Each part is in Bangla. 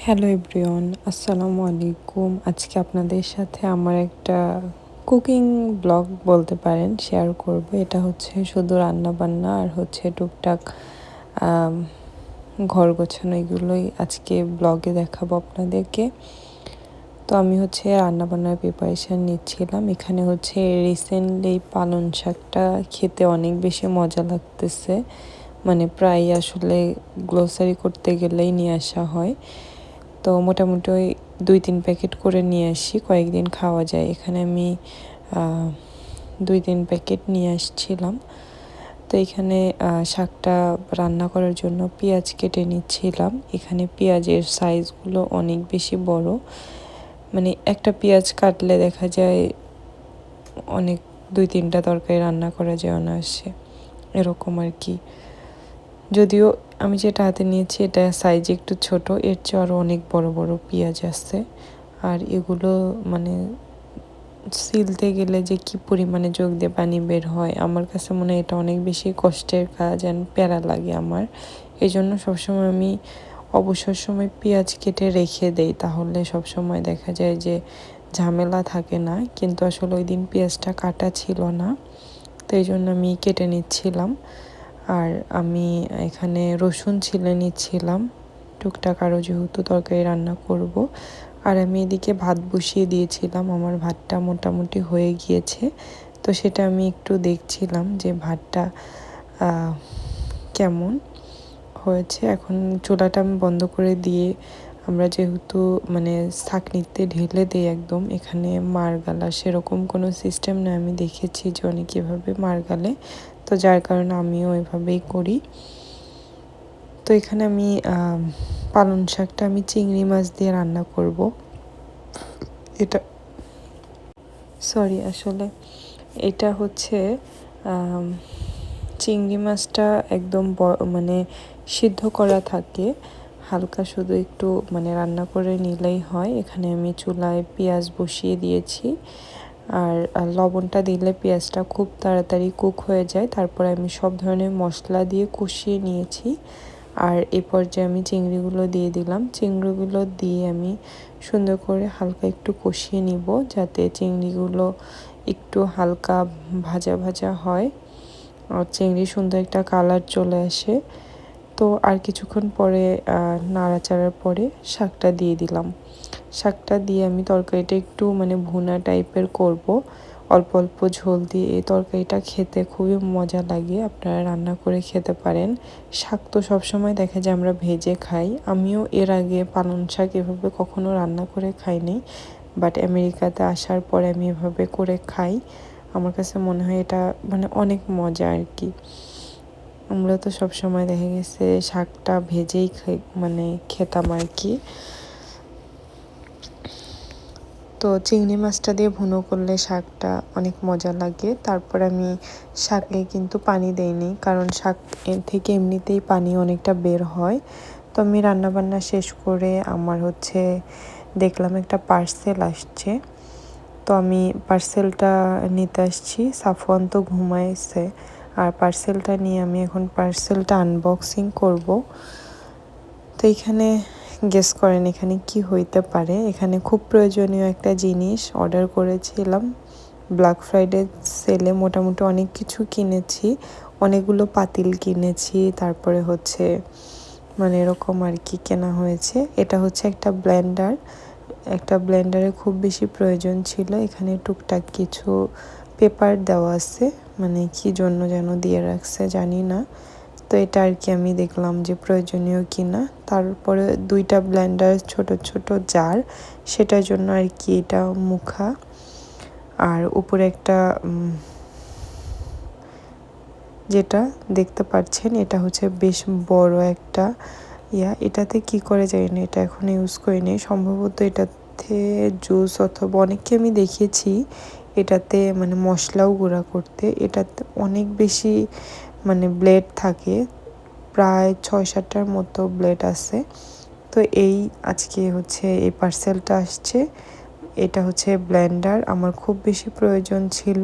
হ্যালো এভরিওয়ান, আসসালামু আলাইকুম। আজকে আপনাদের সাথে আমার একটা কুকিং ব্লগ বলতে পারেন শেয়ার করব। এটা হচ্ছে শুধু রান্না বান্না আর হচ্ছে টুকটাক আম, ঘর গোছানো, এগুলোই আজকে ব্লগে দেখাবো আপনাদেরকে। তো আমি হচ্ছে রান্না বান্নার প্রিপারেশান নিচ্ছিলাম। এখানে হচ্ছে রিসেন্টলি পালং শাকটা খেতে অনেক বেশি মজা লাগতেছে, মানে প্রায় আসলে গ্রোসারি করতে গেলেই নিয়ে আসা হয়। তো মোটামুটি ওই 2-3 প্যাকেট করে নিয়ে আসি, কয়েকদিন খাওয়া যায়। এখানে আমি 2-3 প্যাকেট নিয়ে আসছিলাম। তো এখানে শাকটা রান্না করার জন্য পেঁয়াজ কেটে নিচ্ছিলাম। এখানে পেঁয়াজের সাইজগুলো অনেক বেশি বড়, মানে একটা পেঁয়াজ কাটলে দেখা যায় অনেক 2-3টা তরকারি রান্না করা যায় অনায়াসে, এরকম আর কি। যদিও আমি যেটা হাতে নিয়েছি এটা সাইজ একটু ছোট, এর চেয়ে আরও অনেক বড় বড় পেঁয়াজ আছে। আর এগুলো মানে সিলতে গেলে যে কি পরিমাণে চোখ দিয়ে পানি বের হয়, আমার কাছে মনে হয় এটা অনেক বেশি কষ্টের কাজ অ্যান্ড প্যারা লাগে আমার। এই জন্য সবসময় আমি অবসর সময় পেঁয়াজ কেটে রেখে দেই, তাহলে সবসময় দেখা যায় যে ঝামেলা থাকে না। কিন্তু আসলে ওই দিন পেঁয়াজটা কাটা ছিল না, তো এই জন্য আমি কেটে নিচ্ছিলাম। আর আমি এখানে রসুন ছিলে নিচ্ছিলাম টুকটাক, আরও যেহেতু তরকারি রান্না করব। আর আমি এদিকে ভাত বসিয়ে দিয়েছিলাম, আমার ভাতটা মোটামুটি হয়ে গিয়েছে। তো সেটা আমি একটু দেখছিলাম যে ভাতটা কেমন হয়েছে। এখন চুলাটা আমি বন্ধ করে দিয়ে, আমরা যেহেতু মানে ছাঁকনিতে ঢেলে দিই একদম, এখানে মার গালা সেরকম কোনো সিস্টেম না। আমি দেখেছি যে অনেক এভাবে মার গালে, তো যার কারণে আমিও এভাবেই করি। তো এখানে আমি পালং শাকটা আমি চিংড়ি মাছ দিয়ে রান্না করব। এটা আসলে এটা হচ্ছে চিংড়ি মাছটা একদম মানে সিদ্ধ করা থাকে, হালকা শুধু একটু মানে রান্না করে নিলেই হয়। এখানে আমি চুলায় পেঁয়াজ বসিয়ে দিয়েছি, আর লবণটা দিলে পেঁয়াজটা খুব তাড়াতাড়ি কুক হয়ে যায়। তারপরে আমি সব ধরনের মশলা দিয়ে কষিয়ে নিয়েছি। আর এ পর্যায়ে আমি চিংড়িগুলো দিয়ে দিলাম। চিংড়িগুলো দিয়ে আমি সুন্দর করে হালকা একটু কষিয়ে নিব, যাতে চিংড়িগুলো একটু হালকা ভাজা ভাজা হয় আর চিংড়ি সুন্দর একটা কালার চলে আসে। তো আর কিছুক্ষণ পরে নাড়াচাড়ার পরে শাকটা দিয়ে দিলাম। শাকটা দিয়ে আমি তরকারিটা একটু মানে ভুনা টাইপের করব, অল্প অল্প ঝোল দিয়ে। এই তরকারিটা খেতে খুবই মজা লাগে, আপনারা রান্না করে খেতে পারেন। শাক তো সবসময় দেখা যায় আমরা ভেজে খাই, আমিও এর আগে পালং শাক এভাবে কখনো রান্না করে খাইনি, বাট আমেরিকাতে আসার পরে আমি এভাবে করে খাই। আমার কাছে মনে হয় এটা মানে অনেক মজা আর কি। আমরা তো সবসময় দেখা গেছে শাকটা ভেজেই মানে খেতাম আর কি। তো চিংড়ি মাছটা দিয়ে ভুনো করলে শাকটা অনেক মজা লাগে। তারপর আমি শাকে কিন্তু পানি দেইনি, কারণ শাক থেকে এমনিতেই পানি অনেকটা বের হয়। তো আমি রান্নাবান্না শেষ করে আমার হচ্ছে দেখলাম একটা পার্সেল আসছে, তো আমি পার্সেলটা নিতে আসছি। সাফওয়ান তো ঘুমাইছে, আর পার্সেলটা নিয়ে আমি এখন পার্সেলটা আনবক্সিং করব। তো এখানে গেস করেন এখানে কি হইতে পারে। এখানে খুব প্রয়োজনীয় একটা জিনিস অর্ডার করেছিলাম। ব্ল্যাক ফ্রাইডে সেলে মোটামুটি অনেক কিছু কিনেছি, অনেকগুলো পাতিল কিনেছি, তারপরে হচ্ছে মানে এরকম আর কি কেনা হয়েছে। এটা হচ্ছে একটা ব্লেন্ডার, একটা ব্লেন্ডারে খুব বেশি প্রয়োজন ছিল। এখানে টুকটাক কিছু পেপার দেওয়া আছে, মানে কি জন্য যেন দিয়ে রাখছে জানি না। তো এটা আর কি আমি দেখলাম যে প্রয়োজনীয় কিনা। তারপরে 2টা ব্লেন্ডার, ছোট ছোট জার, সেটার জন্য আর কি এটা মুখা। আর উপরে একটা যেটা দেখতে পাচ্ছেন এটা হচ্ছে বেশ বড় একটা এটাতে কি করে জানি না, এটা এখন ইউজ করিনি। সম্ভবত এটাতে জুস অথবা অনেককে আমি দেখেছি এটাতে মানে মশলাও গুঁড়া করতে। এটাতে অনেক বেশি মানে ব্লেড থাকে, প্রায় 6-7টার মতো ব্লেড আছে। তো এই আজকে হচ্ছে এই পার্সেলটা আসছে, এটা হচ্ছে ব্লেন্ডার। আমার খুব বেশি প্রয়োজন ছিল।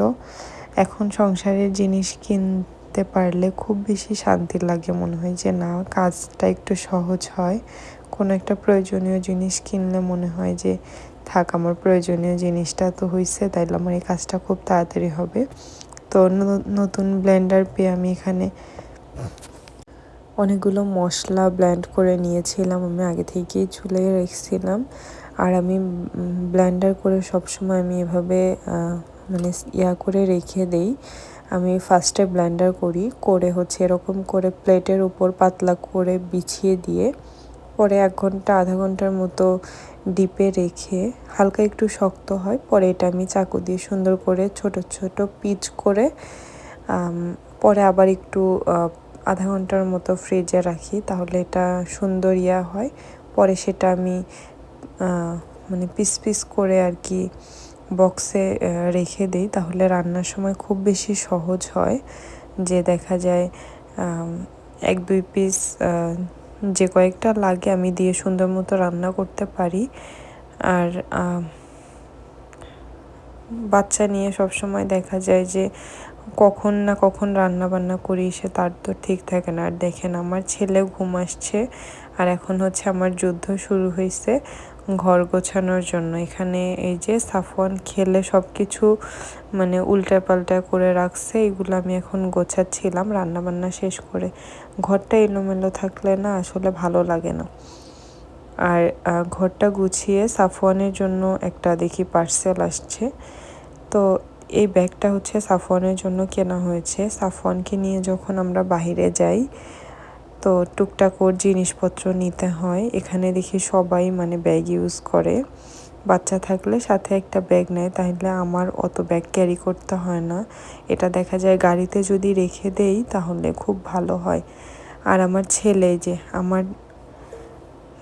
এখন সংসারের জিনিস পারলে খুব বেশি শান্তি লাগে, মনে হয় যে না কাজটা একটু সহজ হয়, কোনো একটা প্রয়োজনীয় জিনিস কিনলে মনে হয় যে থাক, আমার প্রয়োজনীয় জিনিসটা তো হয়েছে, তাইলে আমার এই কাজটা খুব তাড়াতাড়ি হবে। তো নতুন ব্লেন্ডার পেয়ে আমি এখানে অনেকগুলো মশলা ব্লেন্ড করে নিয়েছিলাম, আমি আগে থেকেই চুলে রেখেছিলাম। আর আমি ব্লেন্ডার করে সবসময় আমি এভাবে মানে করে রেখে দেই। আমি ফার্স্টে ব্লেন্ডার করে হচ্ছে এরকম করে প্লেটের উপর পাতলা করে বিছিয়ে দিয়ে পরে 1 ঘন্টা আধা ঘন্টার মতো ডিপে রেখে হালকা একটু শক্ত হয়, পরে এটা আমি চাকু দিয়ে সুন্দর করে ছোট ছোট পিচ করে পরে আবার একটু আধা ঘন্টার মতো ফ্রিজে রাখি, তাহলে এটা সুন্দর হয়। পরে সেটা আমি মানে পিস পিস করে আর কি বক্সে রেখে দিই, তাহলে রান্নার সময় খুব বেশি সহজ হয়। যে দেখা যায় 1-2 পিস যে কয়েকটা লাগে আমি দিয়ে সুন্দর মতো রান্না করতে পারি। আর বাচ্চা নিয়ে সবসময় দেখা যায় যে কখন না কখন রান্না বান্না করি, সে তার তো ঠিক থাকে না। আর দেখেন আমার ছেলেও ঘুম আসছে, আর এখন হচ্ছে আমার যুদ্ধ শুরু হয়েছে ঘর গোছানোর জন্য। এখানে এই যে সাফওয়ান খেলে সব কিছু মানে উল্টাপাল্টা করে রাখছে, এগুলো আমি এখন গোছাচ্ছিলাম রান্না বান্না শেষ করে। ঘরটা এলোমেলো থাকলে না আসলে ভালো লাগে না। আর ঘরটা গুছিয়ে সাফওয়ানের জন্য একটা দেখি পার্সেল আসছে, তো এই ব্যাগটা হচ্ছে সাফওয়ানের জন্য কেনা হয়েছে। সাফওয়ানকে নিয়ে যখন আমরা বাইরে যাই তো টুকটাক ওর জিনিসপত্র নিতে হয়। এখানে দেখি সবাই মানে ব্যাগ ইউজ করে, বাচ্চা থাকলে সাথে একটা ব্যাগ নেয়, তাহলে আমার অত ব্যাগ ক্যারি করতে হয় না। এটা দেখা যায় গাড়িতে যদি রেখে দেই তাহলে খুব ভালো হয়। আর আমার ছেলে যে আমার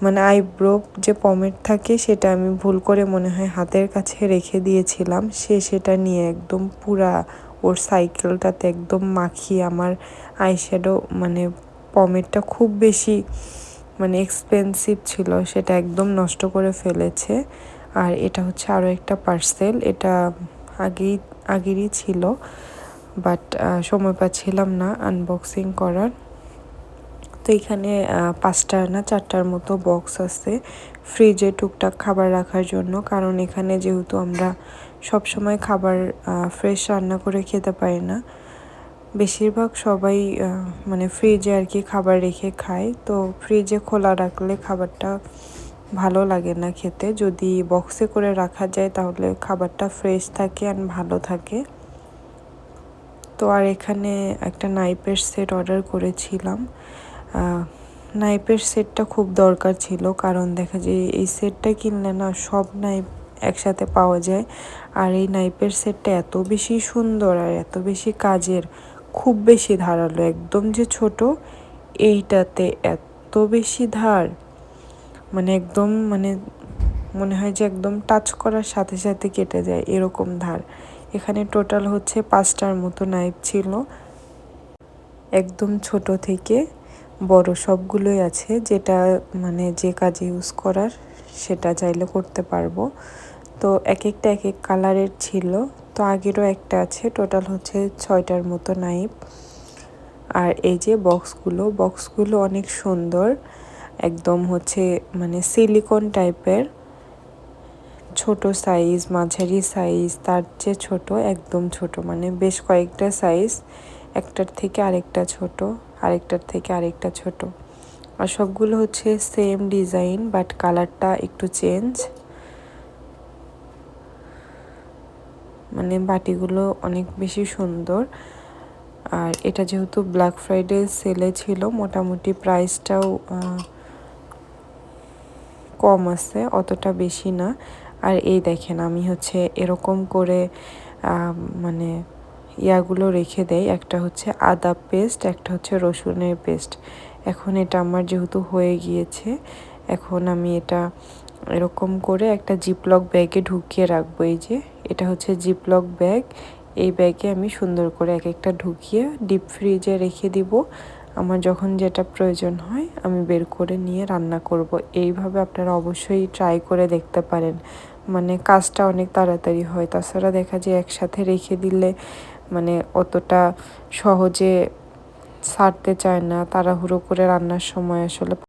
মানে আইব্রো যে পমেট থাকে সেটা আমি ভুল করে মনে হয় হাতের কাছে রেখে দিয়েছিলাম, সে সেটা নিয়ে একদম পুরা ওর সাইকেলটাতে একদম মাখিয়ে আমার আইশ্যাডো মানে পমেটটা খুব বেশি মানে এক্সপেন্সিভ ছিল, সেটা একদম নষ্ট করে ফেলেছে। আর এটা হচ্ছে আরও একটা পার্সেল, এটা আগেরই ছিল, বাট সময় পাচ্ছিলাম না আনবক্সিং করার। তো এখানে 5টা না 4টার মতো বক্স আছে ফ্রিজে টুকটাক খাবার রাখার জন্য, কারণ এখানে যেহেতু আমরা সব সময় খাবার ফ্রেশ রান্না করে খেতে পারি না, বেশিরভাগ সবাই মানে ফ্রিজে আর কি খাবার রেখে খায়। তো ফ্রিজে খোলা রাখলে খাবারটা ভালো লাগে না খেতে, যদি বক্সে করে রাখা যায় তাহলে খাবারটা ফ্রেশ থাকে আর ভালো থাকে। তো আর এখানে একটা নাইফের সেট অর্ডার করেছিলাম। নাইফের সেটটা খুব দরকার ছিল, কারণ দেখা যায় এই সেটটা কিনলে না সব নাইফ একসাথে পাওয়া যায়। আর এই নাইফের সেটটা এত বেশি সুন্দর আর এত বেশি কাজের, খুব বেশি ধারালো, একদম যে ছোট এইটাতে এত বেশি ধার, মানে একদম মানে মনে হয় যে একদম টাচ করার সাথে সাথে কেটে যায় এরকম ধার। এখানে টোটাল হচ্ছে 5টার মতো নাইফ ছিল, একদম ছোট থেকে বড় সবগুলোই আছে, যেটা মানে যে কাজে ইউজ করার সেটা চাইলে করতে পারবো। তো এক একটা এক এক কালারের ছিল, তো আগেরও একটা আছে, টোটাল হচ্ছে 6টার মতো নাইফ। আর এই যে বক্সগুলো অনেক সুন্দর, একদম হচ্ছে মানে সিলিকন টাইপের, ছোট সাইজ, মাঝারি সাইজ, তার চেয়ে ছোট, একদম ছোট, মানে বেশ কয়েকটা সাইজ, একটার থেকে আরেকটা ছোট, আরেকটার থেকে আরেকটা ছোট। আর সবগুলো হচ্ছে সেম ডিজাইন, বাট কালারটা একটু চেঞ্জ। মানে বাটিগুলো অনেক বেশি সুন্দর। আর এটা যেহেতু ব্ল্যাক ফ্রাইডে সেলে ছিল, মোটামুটি প্রাইসটাও কম আছে, অতটা বেশি না। আর এই দেখেন আমি হচ্ছে এরকম করে মানে ইয়াগুলো রেখে দেই, একটা হচ্ছে আদা পেস্ট, একটা হচ্ছে রসুনের পেস্ট। এখন এটা আমার যেহেতু হয়ে গিয়েছে, এখন আমি এটা এরকম করে একটা জিপলক ব্যাগে ঢুকিয়ে রাখবো। এই যে এটা হচ্ছে জিপলক ব্যাগ, এই ব্যাগে আমি সুন্দর করে এক একটা ঢুকিয়ে ডিপ ফ্রিজে রেখে দিব। আমার যখন যেটা প্রয়োজন হয় আমি বের করে নিয়ে রান্না করব। এইভাবে আপনারা অবশ্যই ট্রাই করে দেখতে পারেন, মানে কাজটা অনেক তাড়াতাড়ি হয়। তাছাড়া দেখা যায় একসাথে রেখে দিলে মানে অতটা সহজে ছাড়তে চায় না, তাড়াহুড়ো করে রান্নার সময় আসলে